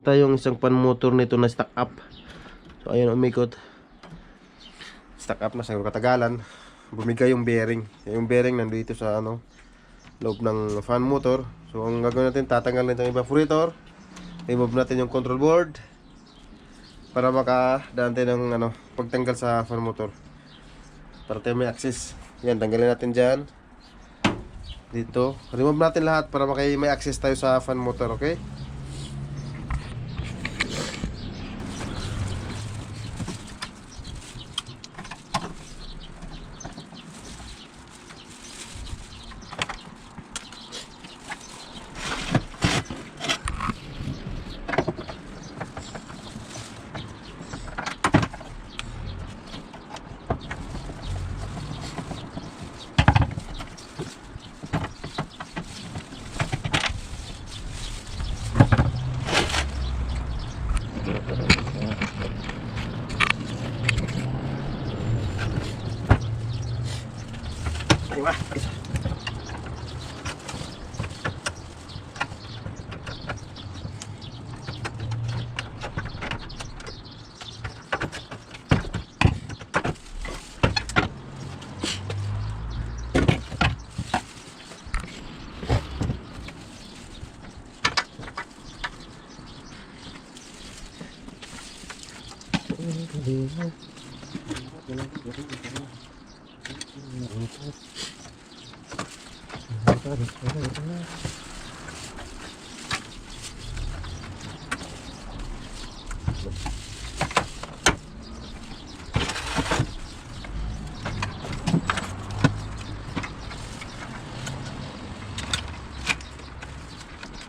Tayong isang pan motor nito na stack up. So ayun, umikot. Stack up na sa katagalan. Bumigay yung bearing. Yung bearing nandito sa loob ng fan motor. So ang gagawin natin, tatanggalin natin yung evaporator. Remove natin yung control board para makadaan tayo ng pagtanggal sa fan motor. Para tayo may access. Yan, tanggalin natin dyan. Dito. Remove natin lahat para may access tayo sa fan motor, okay? Diba?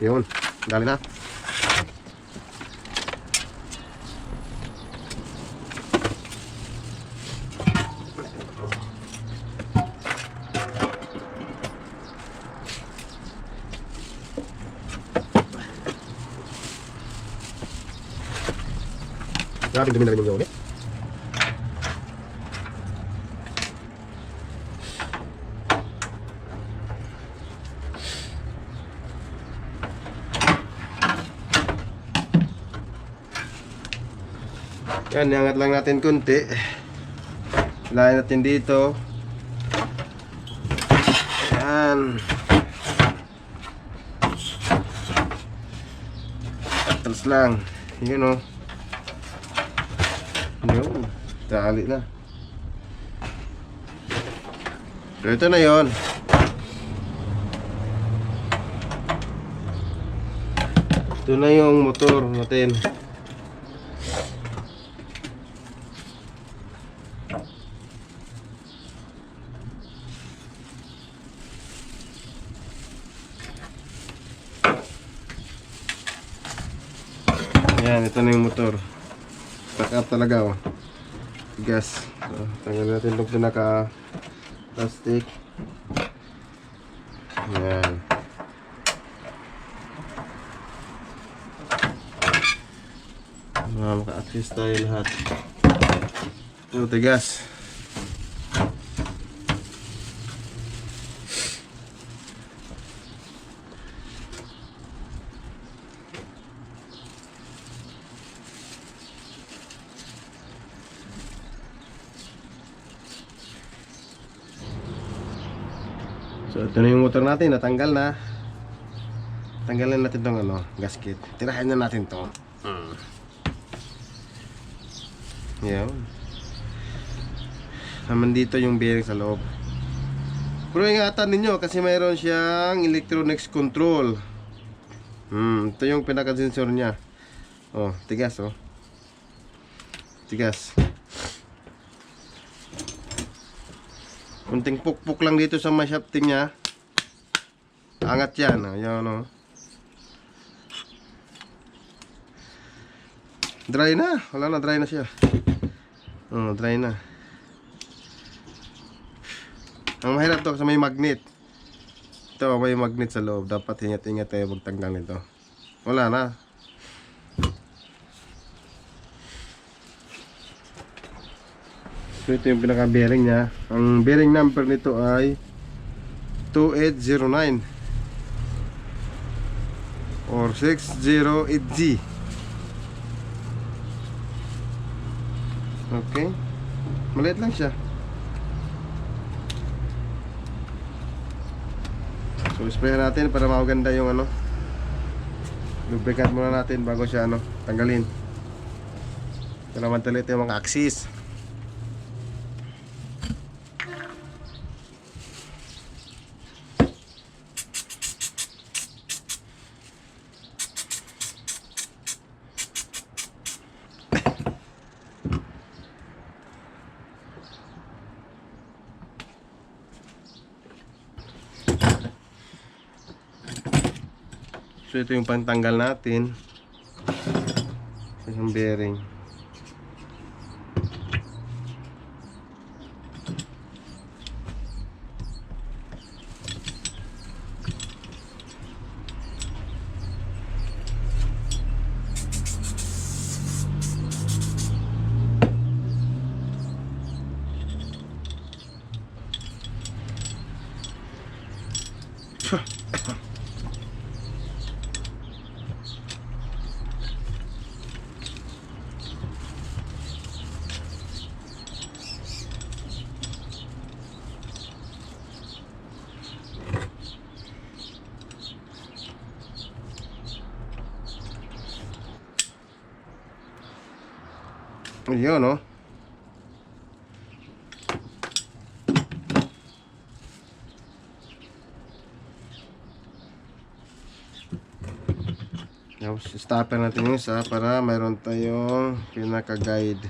Yun, dali na. Grabe dumi na rin yung yun, eh. Yan, iangat lang natin kunti. Lain natin dito. Yan. Atras lang. Yun, oh. Yun. Tali na. So, ito na yun. Ito na yung motor natin. Ayan, ito na yung motor. Stack up talaga, oh. Gas. So, tanggalin natin itong pinaka plastic. Ayan. Maka-access tayo lahat. Ito, tigas. So ito na yung motor natin, natanggal na. Tanggalin natin tong gasket. Tirahin na natin to. Yan. Naman dito yung bearing sa loob. Pero ingatan ninyo kasi mayroon siyang electronics control. Ito yung pinaka-sensor niya. Oh, tigas, oh. Tigas. Kunting pukpuk lang dito sa shafting niya. Angat yan. Ayan, oh. Dry na. Wala na, dry na siya. Oh, dry na. Ang mahirap to kasi may magnet. Ito, may magnet sa loob. Dapat ingat-ingat tayo pagtanggal nito. Wala na. So ito yung pinaka bearing nya. Ang bearing number nito ay 2809 or 608G. Okay. Maliit lang siya. So, spray natin para maganda yung ano. Lubricant muna natin bago siya ano, tanggalin. Para mantalit yung mga axis. So ito yung pantanggal natin sa isang bearing. Ayun, no? Tapos stopper natin yung isa para mayroon tayong pinaka-guide.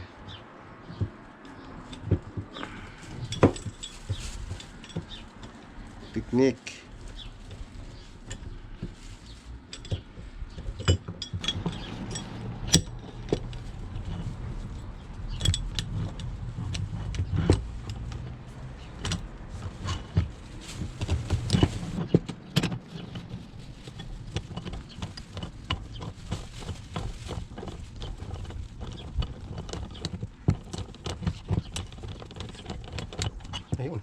Technique. Ayun.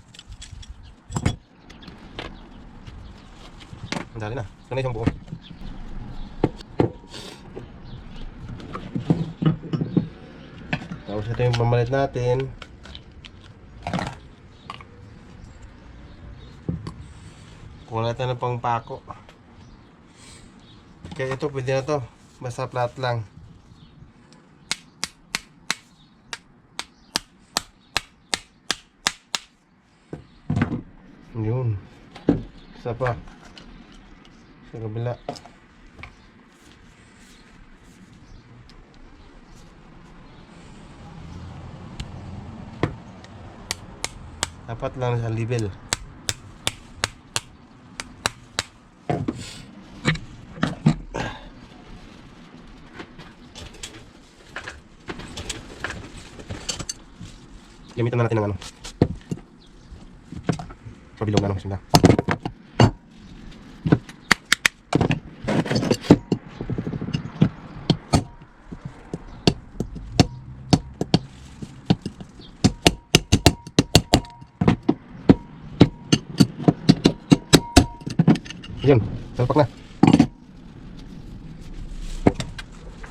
Ang dali na. Ito na isang buo. Tapos ito yung pamalit natin. Kuha natin ng pangpako. Kaya ito pwede na to. Basta flat lang. Yun. Isa pa. Sa kabila. Dapat lang sa level. Gamitan na natin ng ano. Pabilog na ano kasi na. Yun, salpak na.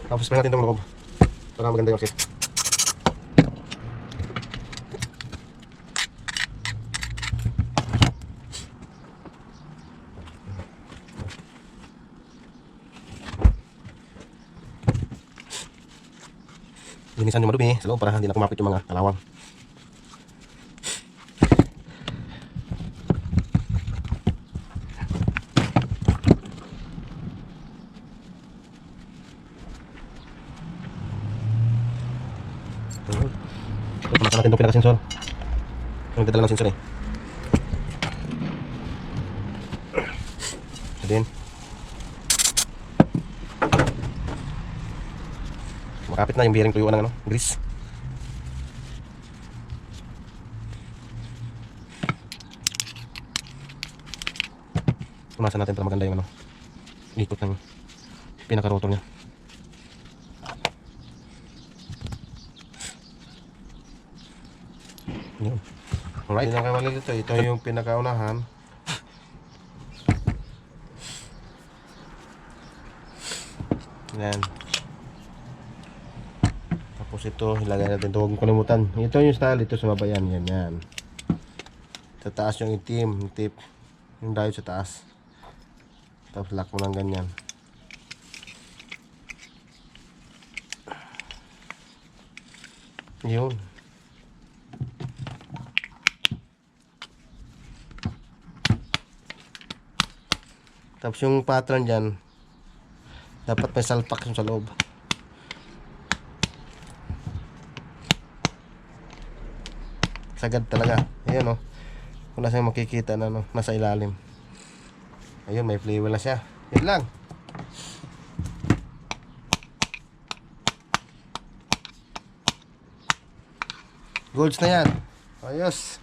Tapos spray natin itong loob para maganda yung access. Linisan yung madumi sa loob para hindi na kumapit yung mga kalawang. Pumasan natin itong pinaka-sensor. Yung nagdadala ng sensor eh. So din. Makapit na yung bearing tuyuan ng ano, grease. Punasan natin para maganda yung ano, ikot ng pinaka-rotor niya. Yun. Alright, yun ang kamali dito. Ito yung pinakaunahan. Yan. Tapos ito, ilagay natin ito. Huwag mong kalimutan. Ito yung style, ito sa baba yan. Yan. Sa taas yung itim, yung tip. Yung diode sa taas. Tapos lock mo lang ganyan. Yun. Tapos yung pattern dyan, dapat may salpak yung sa loob. Sagad talaga. Ayan o. Kung nasa makikita na no, nasa ilalim. Ayun, may flywheel na siya. Yun lang. Golds na yan. Ayos.